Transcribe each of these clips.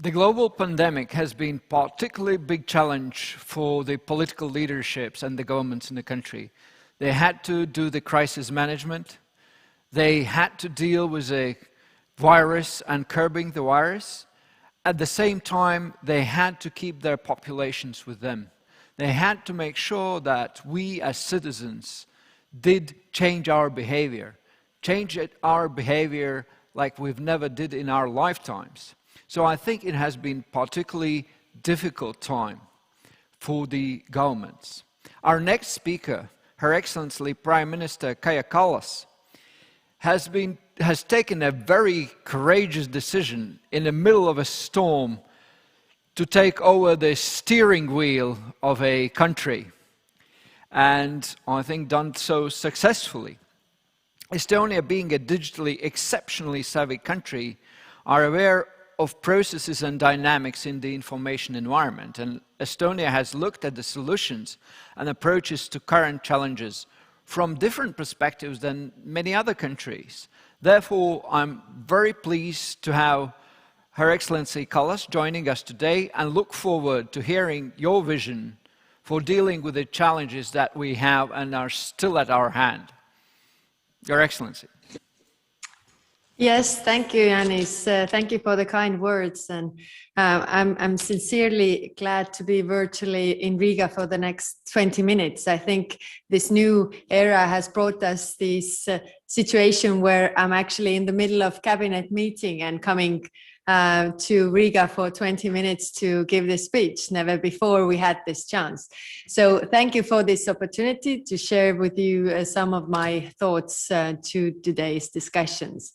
The global pandemic has been a particularly big challenge for the political leaderships and the governments in the country. They had to do the crisis management. They had to deal with a virus and curbing the virus. At the same time, they had to keep their populations with them. They had to make sure that we as citizens did change our behavior like we've never did in our lifetimes. So I think it has been particularly difficult time for the governments. Our next speaker, Her Excellency Prime Minister Kaja Kallas, has taken a very courageous decision in the middle of a storm to take over the steering wheel of a country, and I think done so successfully. Estonia, being a digitally exceptionally savvy country, are aware of processes and dynamics in the information environment, and Estonia has looked at the solutions and approaches to current challenges from different perspectives than many other countries. Therefore, I'm very pleased to have Her Excellency Kallas joining us today and look forward to hearing your vision for dealing with the challenges that we have and are still at our hand. Your Excellency. Yes, thank you, Yanis. Thank you for the kind words, and I'm sincerely glad to be virtually in Riga for the next 20 minutes. I think this new era has brought us this situation where I'm actually in the middle of cabinet meeting and coming to Riga for 20 minutes to give this speech. Never before we had this chance. So thank you for this opportunity to share with you some of my thoughts to today's discussions.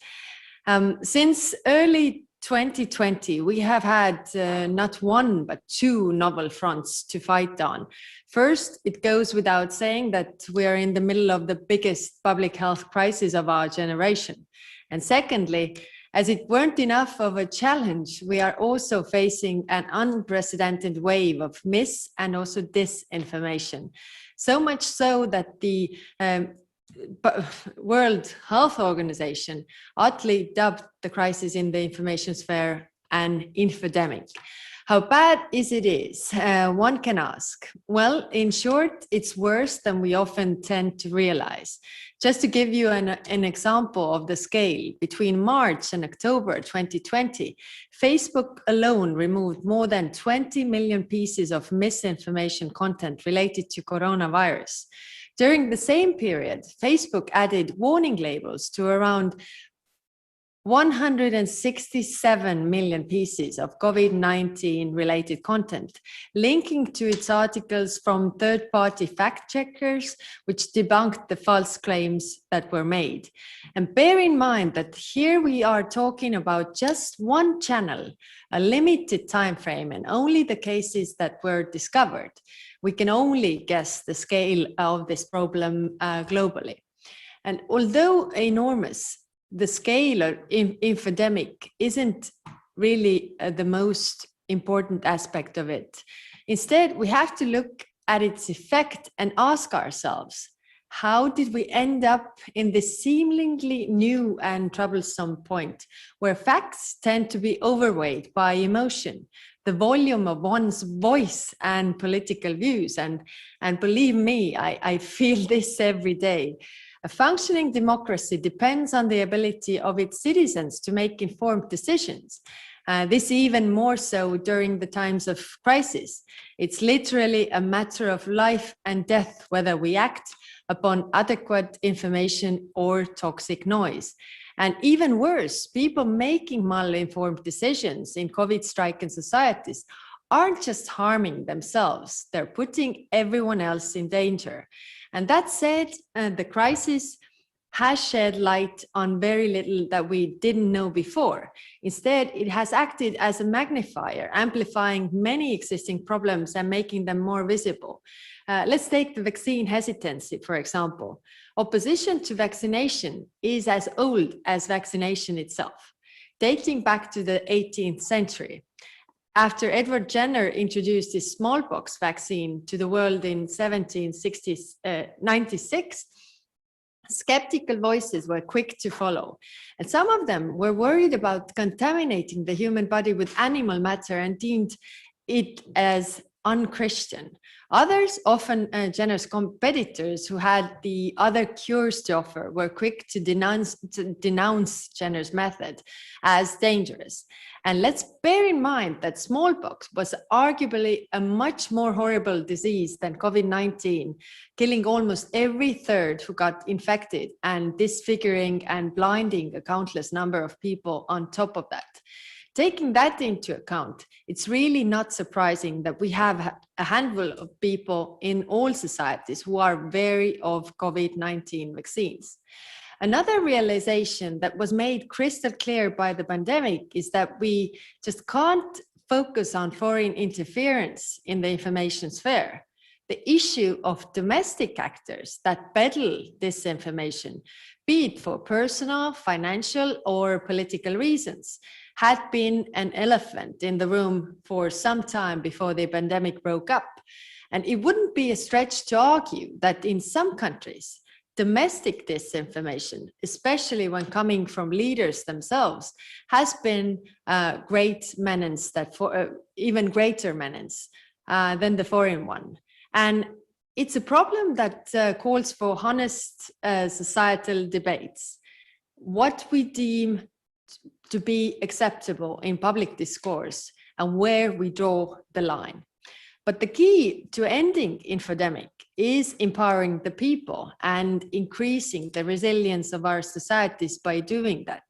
Since early 2020, we have had not one, but two novel fronts to fight on. First, it goes without saying that we are in the middle of the biggest public health crisis of our generation. And secondly, as it weren't enough of a challenge, we are also facing an unprecedented wave of mis- and also disinformation. So much so that the World Health Organization oddly dubbed the crisis in the information sphere an infodemic. How bad is it? One can ask. Well, in short, it's worse than we often tend to realize. Just to give you an example of the scale, between March and October 2020, Facebook alone removed more than 20 million pieces of misinformation content related to coronavirus. During the same period, Facebook added warning labels to around 167 million pieces of COVID-19 related content, linking to its articles from third-party fact-checkers, which debunked the false claims that were made. And bear in mind that here we are talking about just one channel, a limited time frame, and only the cases that were discovered. We can only guess the scale of this problem globally. And although enormous, the scale of infodemic isn't really the most important aspect of it. Instead, we have to look at its effect and ask ourselves, how did we end up in this seemingly new and troublesome point where facts tend to be overweight by emotion, the volume of one's voice and political views? And believe me, I feel this every day. A functioning democracy depends on the ability of its citizens to make informed decisions. This even more so during the times of crisis. It's literally a matter of life and death whether we act upon adequate information or toxic noise. And even worse, people making malinformed decisions in COVID-stricken societies aren't just harming themselves, they're putting everyone else in danger. And that said, the crisis has shed light on very little that we didn't know before. Instead, it has acted as a magnifier, amplifying many existing problems and making them more visible. Let's take the vaccine hesitancy, for example. Opposition to vaccination is as old as vaccination itself, dating back to the 18th century. After Edward Jenner introduced his smallpox vaccine to the world in 1796, Skeptical voices were quick to follow, and some of them were worried about contaminating the human body with animal matter and deemed it as unchristian. Others, often generous competitors who had the other cures to offer, were quick to denounce Jenner's method as dangerous. And let's bear in mind that smallpox was arguably a much more horrible disease than COVID-19, killing almost every third who got infected and disfiguring and blinding a countless number of people on top of that. Taking that into account, it's really not surprising that we have a handful of people in all societies who are wary of COVID-19 vaccines. Another realization that was made crystal clear by the pandemic is that we just can't focus on foreign interference in the information sphere. The issue of domestic actors that peddle disinformation, be it for personal, financial, or political reasons, had been an elephant in the room for some time before the pandemic broke up. And it wouldn't be a stretch to argue that in some countries, domestic disinformation, especially when coming from leaders themselves, has been great menace, even greater menace than the foreign one. And it's a problem that calls for honest societal debates. What we deem to be acceptable in public discourse and where we draw the line. But the key to ending infodemic is empowering the people and increasing the resilience of our societies by doing that.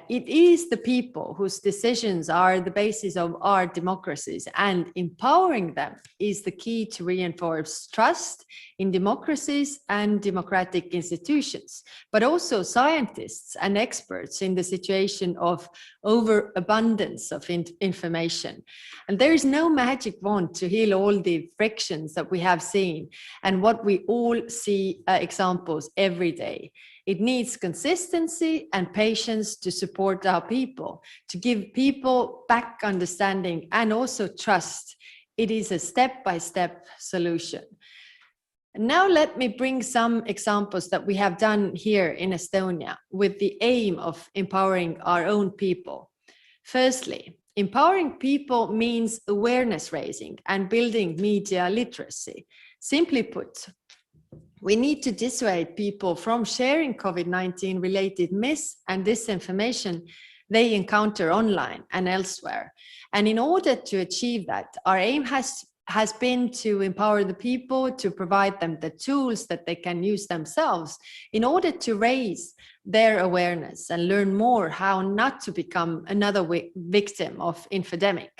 It is the people whose decisions are the basis of our democracies, and empowering them is the key to reinforce trust in democracies and democratic institutions, but also scientists and experts in the situation of overabundance of information. And there is no magic wand to heal all the frictions that we have seen and what we all see examples every day. It needs consistency and patience to support our people, to give people back understanding and also trust. It is a step-by-step solution. Now let me bring some examples that we have done here in Estonia with the aim of empowering our own people. Firstly, empowering people means awareness raising and building media literacy. Simply put, we need to dissuade people from sharing COVID-19 related mis- and disinformation they encounter online and elsewhere. And in order to achieve that, our aim has been to empower the people, to provide them the tools that they can use themselves in order to raise their awareness and learn more how not to become another victim of infodemic.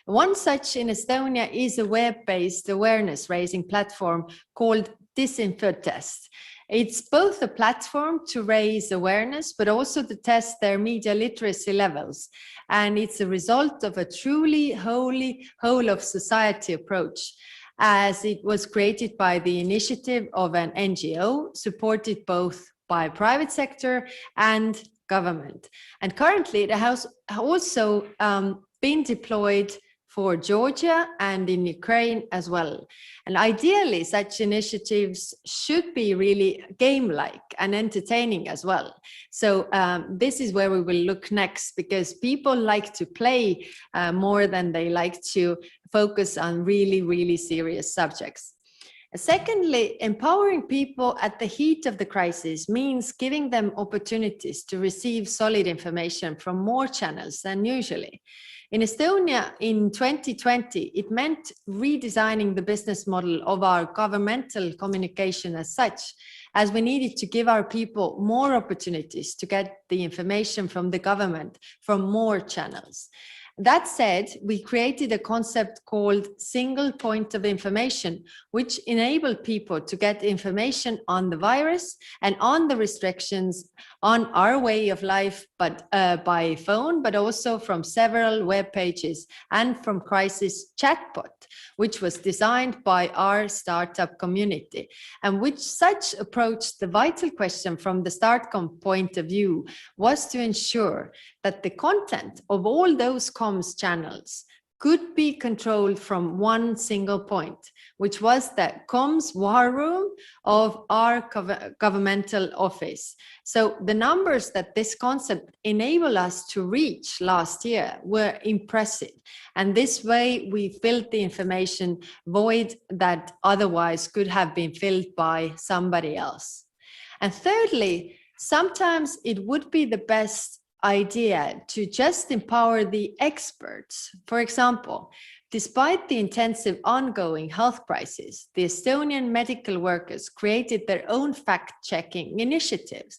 One such in Estonia is a web-based awareness raising platform called Disinfotest. It's both a platform to raise awareness, but also to test their media literacy levels. And it's a result of a truly whole of society approach, as it was created by the initiative of an NGO, supported both by private sector and government. And currently it has also been deployed for Georgia and in Ukraine as well. And ideally, such initiatives should be really game-like and entertaining as well. So this is where we will look next, because people like to play more than they like to focus on really serious subjects. Secondly, empowering people at the heat of the crisis means giving them opportunities to receive solid information from more channels than usually. In Estonia in 2020, it meant redesigning the business model of our governmental communication as such, as we needed to give our people more opportunities to get the information from the government from more channels. That said, we created a concept called single point of information, which enabled people to get information on the virus and on the restrictions on our way of life, but by phone, but also from several web pages and from Crisis Chatbot, which was designed by our startup community, and which such approached the vital question from the StratCom point of view was to ensure that the content of all those comms channels could be controlled from one single point, which was the comms war room of our governmental office. So the numbers that this concept enabled us to reach last year were impressive. And this way we filled the information void that otherwise could have been filled by somebody else. And thirdly, sometimes it would be the best idea to just empower the experts. For example, despite the intensive ongoing health crisis, the Estonian medical workers created their own fact-checking initiatives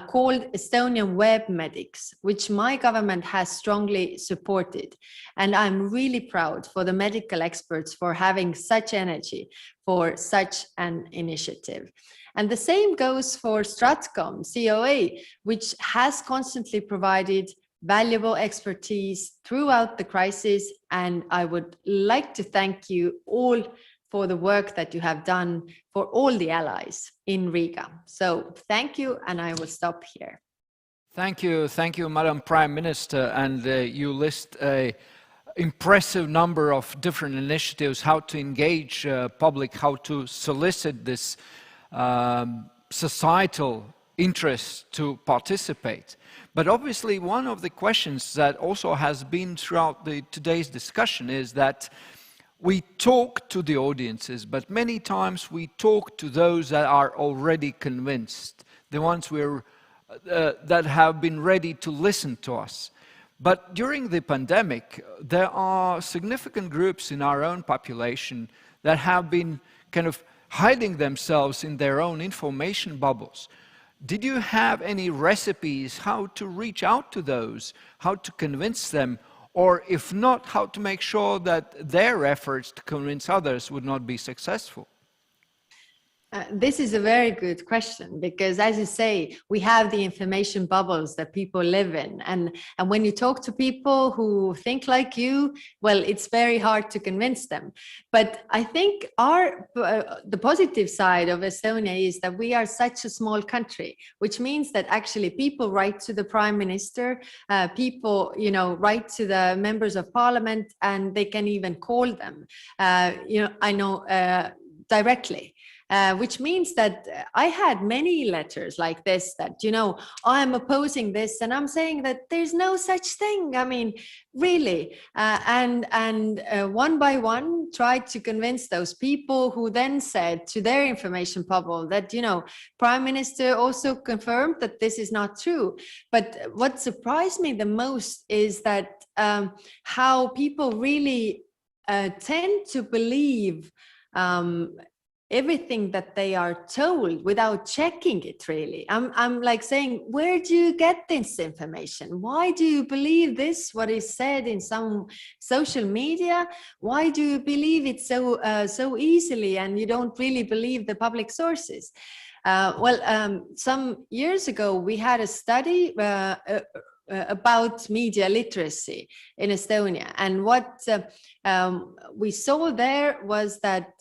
called Estonian Web Medics, which my government has strongly supported. And I'm really proud for the medical experts for having such energy for such an initiative. And the same goes for StratCom, COA, which has constantly provided valuable expertise throughout the crisis. And I would like to thank you all for the work that you have done for all the allies in Riga. So thank you, and I will stop here. Thank you, Madam Prime Minister. And you list an impressive number of different initiatives, how to engage public, how to solicit this societal interest to participate. But obviously one of the questions that also has been throughout today's discussion is that we talk to the audiences, but many times we talk to those that are already convinced, the ones that have been ready to listen to us. But during the pandemic, there are significant groups in our own population that have been kind of hiding themselves in their own information bubbles. Did you have any recipes how to reach out to those, how to convince them, or if not, how to make sure that their efforts to convince others would not be successful? This is a very good question, because as you say, we have the information bubbles that people live in. And when you talk to people who think like you, well, it's very hard to convince them. But I think the positive side of Estonia is that we are such a small country, which means that actually people write to the Prime Minister, people, write to the members of parliament, and they can even call them, directly. Which means that I had many letters like this that, I'm opposing this, and I'm saying that there's no such thing. I mean, really. And one by one tried to convince those people, who then said to their information bubble that, Prime Minister also confirmed that this is not true. But what surprised me the most is that how people really tend to believe everything that they are told without checking it, really. I'm like saying, where do you get this information? Why do you believe this, what is said in some social media? Why do you believe it so easily, and you don't really believe the public sources? Some years ago, we had a study about media literacy in Estonia. And what we saw there was that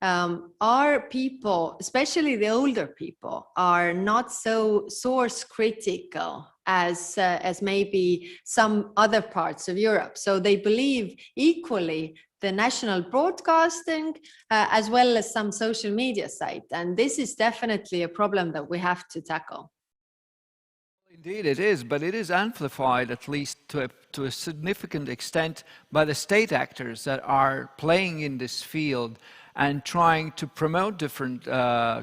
our people, especially the older people, are not so source critical as maybe some other parts of Europe. So they believe equally the national broadcasting as well as some social media site. And this is definitely a problem that we have to tackle. Indeed it is, but it is amplified, at least to a significant extent, by the state actors that are playing in this field and trying to promote different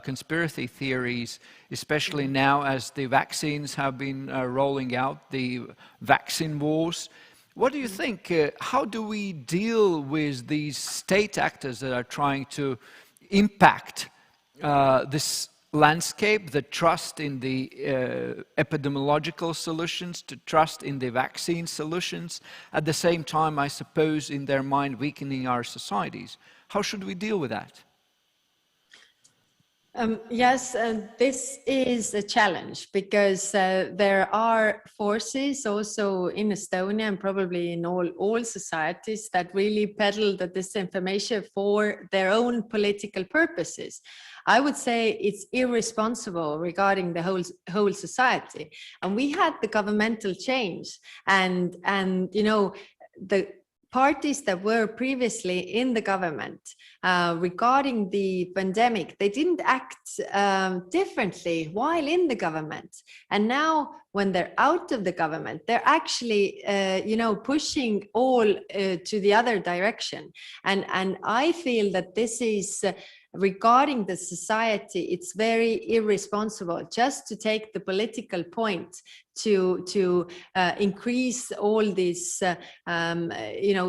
conspiracy theories, especially now as the vaccines have been rolling out, the vaccine wars. What do you think? How do we deal with these state actors that are trying to impact this landscape, the trust in the epidemiological solutions, to trust in the vaccine solutions, at the same time, I suppose, in their mind, weakening our societies? How should we deal with that? Yes, this is a challenge, because there are forces also in Estonia and probably in all societies that really peddle the disinformation for their own political purposes. I would say it's irresponsible regarding the whole society. And we had the governmental change, and the parties that were previously in the government regarding the pandemic, they didn't act differently while in the government. And now when they're out of the government, they're actually, pushing all to the other direction. And I feel that this is regarding the society, it's very irresponsible just to take the political point to increase all these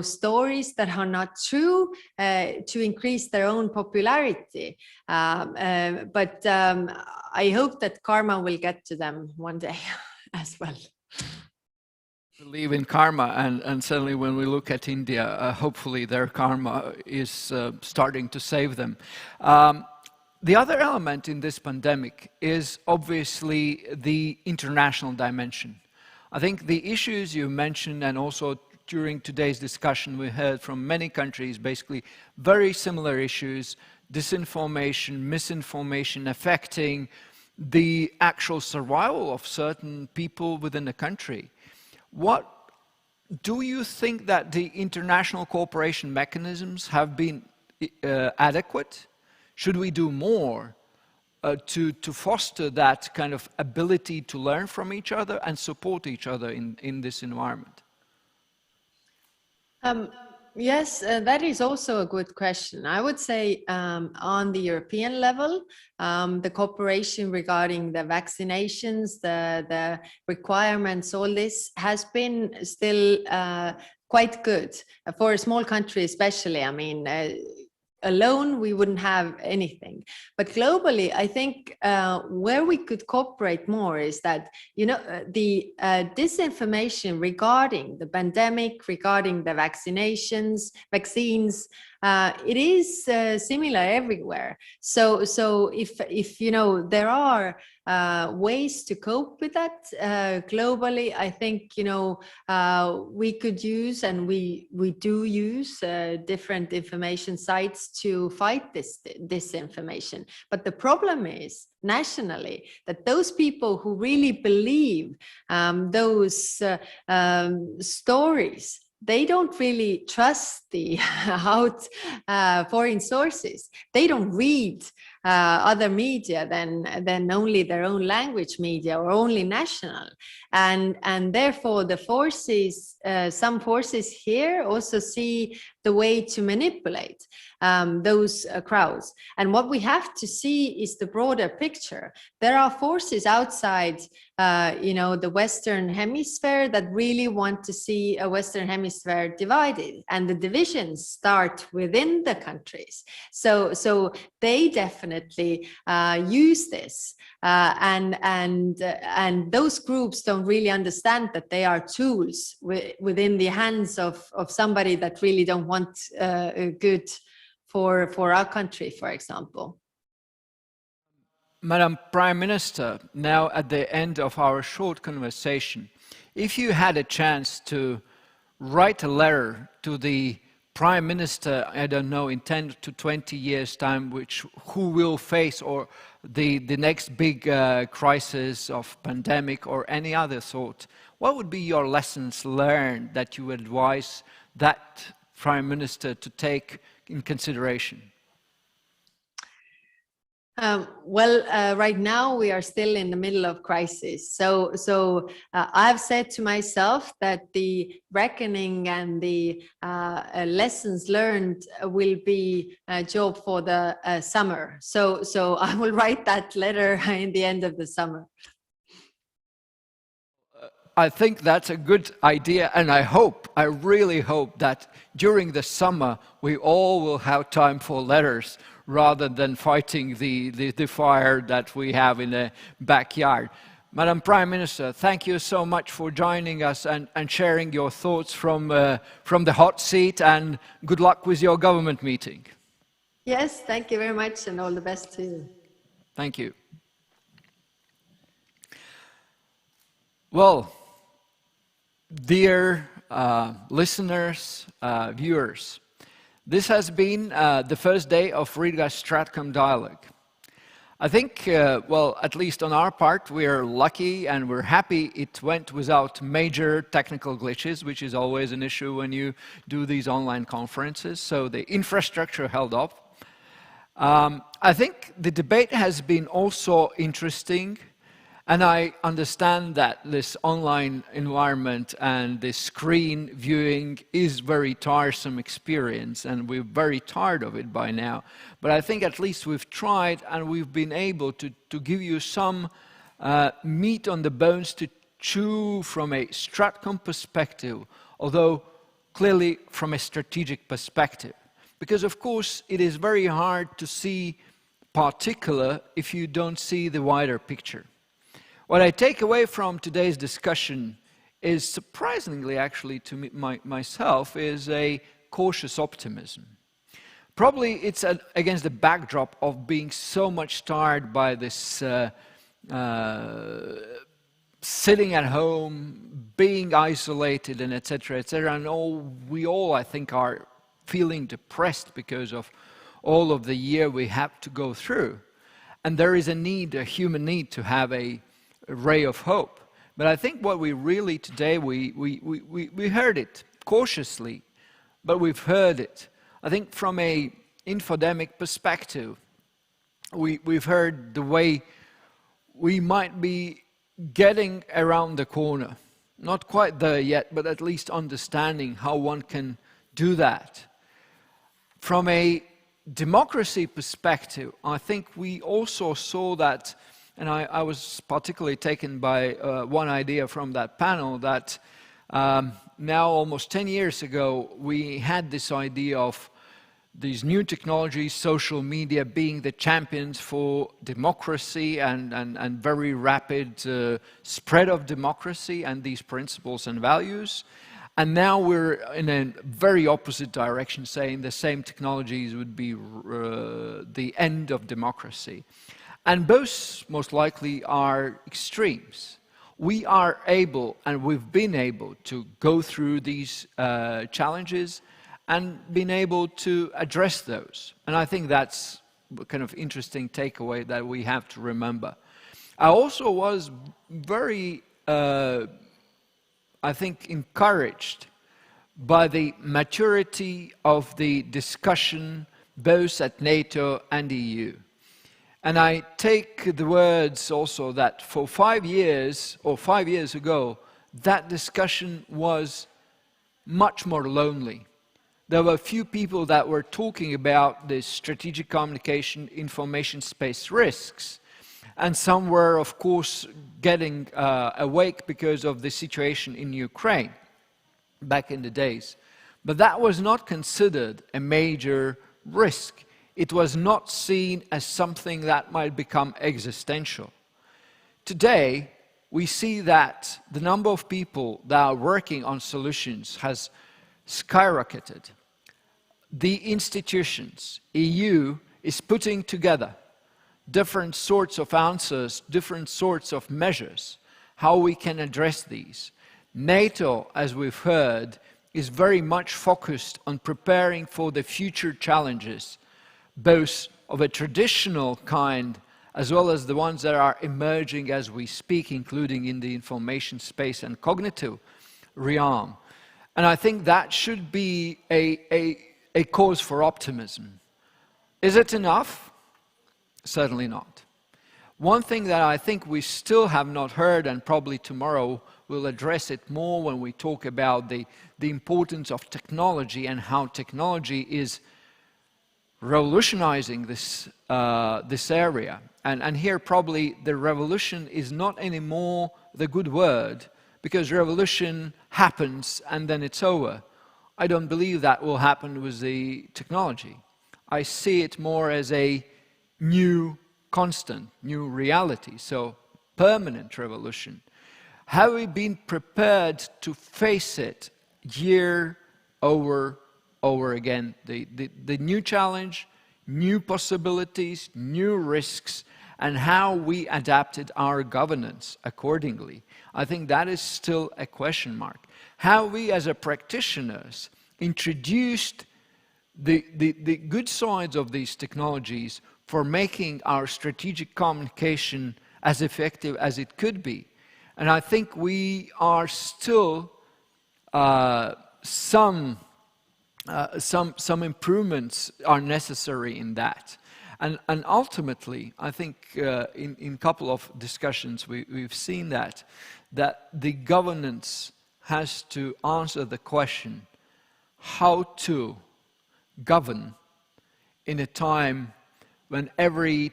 stories that are not true, to increase their own popularity. But I hope that karma will get to them one day as well. Believe in karma, and certainly when we look at India, hopefully their karma is starting to save them. The other element in this pandemic is obviously the international dimension. I think the issues you mentioned, and also during today's discussion we heard from many countries, basically very similar issues, disinformation, misinformation affecting the actual survival of certain people within the country. What do you think that the international cooperation mechanisms have been adequate? Should we do more to foster that kind of ability to learn from each other and support each other in this environment? Yes, that is also a good question. I would say on the European level, the cooperation regarding the vaccinations, the requirements, all this has been still quite good for a small country, especially. I mean, alone we wouldn't have anything, but globally I think where we could cooperate more is that the disinformation regarding the pandemic, regarding the vaccines, it is similar everywhere. So if there are ways to cope with that globally, I think we could use, and we do use different information sites to fight this disinformation. But the problem is nationally that those people who really believe those stories, they don't really trust the foreign sources. They don't read other media than only their own language media or only national. And therefore the forces, some forces here also see the way to manipulate those crowds. And what we have to see is the broader picture. There are forces outside the Western Hemisphere that really want to see a Western Hemisphere divided, and the divisions start within the countries. So they definitely use this, and those groups don't really understand that they are tools within the hands of somebody that really don't want good for our country, for example. Madam Prime Minister, now at the end of our short conversation, if you had a chance to write a letter to the Prime Minister, I don't know, in 10 to 20 years' time, who will face or the next big crisis of pandemic or any other sort, what would be your lessons learned that you would advise that Prime Minister to take in consideration? Right now we are still in the middle of crisis. So I've said to myself that the reckoning and the lessons learned will be a job for the summer. So I will write that letter in the end of the summer. I think that's a good idea, and I really hope that during the summer we all will have time for letters rather than fighting the fire that we have in the backyard. Madam Prime Minister, thank you so much for joining us and sharing your thoughts from the hot seat, and good luck with your government meeting. Yes, thank you very much, and all the best to you. Thank you. Well, dear listeners, viewers, this has been the first day of Riga StratCom Dialogue. I think, well, at least on our part, we are lucky and we're happy it went without major technical glitches, which is always an issue when you do these online conferences. So the infrastructure held up. I think the debate has been also interesting, and I understand that this online environment and this screen viewing is very tiresome experience, and we're very tired of it by now. But I think at least we've tried, and we've been able to give you some meat on the bones to chew from a StratCom perspective, although clearly from a strategic perspective. Because of course it is very hard to see particular if you don't see the wider picture. What I take away from today's discussion is, surprisingly actually to me, myself, is a cautious optimism. Probably it's against the backdrop of being so much tired by this sitting at home, being isolated, and etc., etc. And we all, I think, are feeling depressed because of all of the year we have to go through. And there is a need, a human need, to have a ray of hope. But I think what we really today, we heard it cautiously, but we've heard it. I think from a infodemic perspective, we've heard the way we might be getting around the corner. Not quite there yet, but at least understanding how one can do that. From a democracy perspective, I think we also saw that, and I was particularly taken by one idea from that panel, that now almost 10 years ago we had this idea of these new technologies, social media, being the champions for democracy and very rapid spread of democracy and these principles and values. And now we're in a very opposite direction, saying the same technologies would be the end of democracy. And both, most likely, are extremes. We are able, and we've been able, to go through these challenges and been able to address those. And I think that's a kind of interesting takeaway that we have to remember. I also was very, I think, encouraged by the maturity of the discussion both at NATO and EU. And I take the words also that for 5 years, or 5 years ago, that discussion was much more lonely. There were few people that were talking about the strategic communication information space risks. And some were, of course, getting awake because of the situation in Ukraine back in the days. But that was not considered a major risk. It was not seen as something that might become existential. Today, we see that the number of people that are working on solutions has skyrocketed. The institutions, EU, is putting together different sorts of answers, different sorts of measures, how we can address these. NATO, as we've heard, is very much focused on preparing for the future challenges, both of a traditional kind as well as the ones that are emerging as we speak, including in the information space and cognitive realm. And I think that should be a cause for optimism. Is it enough? Certainly not. One thing that I think we still have not heard, and probably tomorrow we'll address it more when we talk about the importance of technology and how technology is revolutionizing this area. And here probably the revolution is not anymore the good word, because revolution happens and then it's over. I don't believe that will happen with the technology. I see it more as a new constant, new reality, so permanent revolution. Have we been prepared to face it year over again? The new challenge, new possibilities, new risks, and how we adapted our governance accordingly. I think that is still a question mark. How we as a practitioners introduced the good sides of these technologies for making our strategic communication as effective as it could be. And I think we are still some improvements are necessary in that. And ultimately, I think in a couple of discussions we've seen that the governance has to answer the question how to govern in a time when every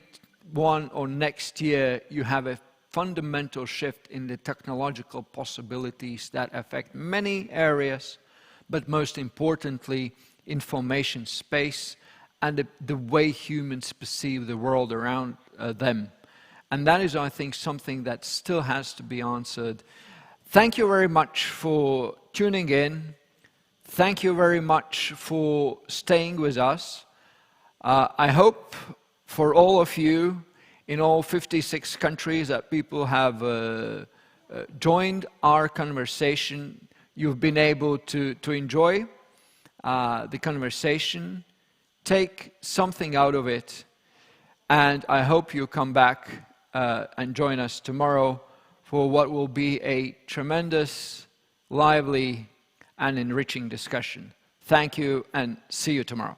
one or next year you have a fundamental shift in the technological possibilities that affect many areas, but most importantly, information space and the way humans perceive the world around them. And that is, I think, something that still has to be answered. Thank you very much for tuning in. Thank you very much for staying with us. I hope for all of you in all 56 countries that people have joined our conversation. You've been able to enjoy the conversation, take something out of it, and I hope you come back and join us tomorrow for what will be a tremendous, lively, and enriching discussion. Thank you, and see you tomorrow.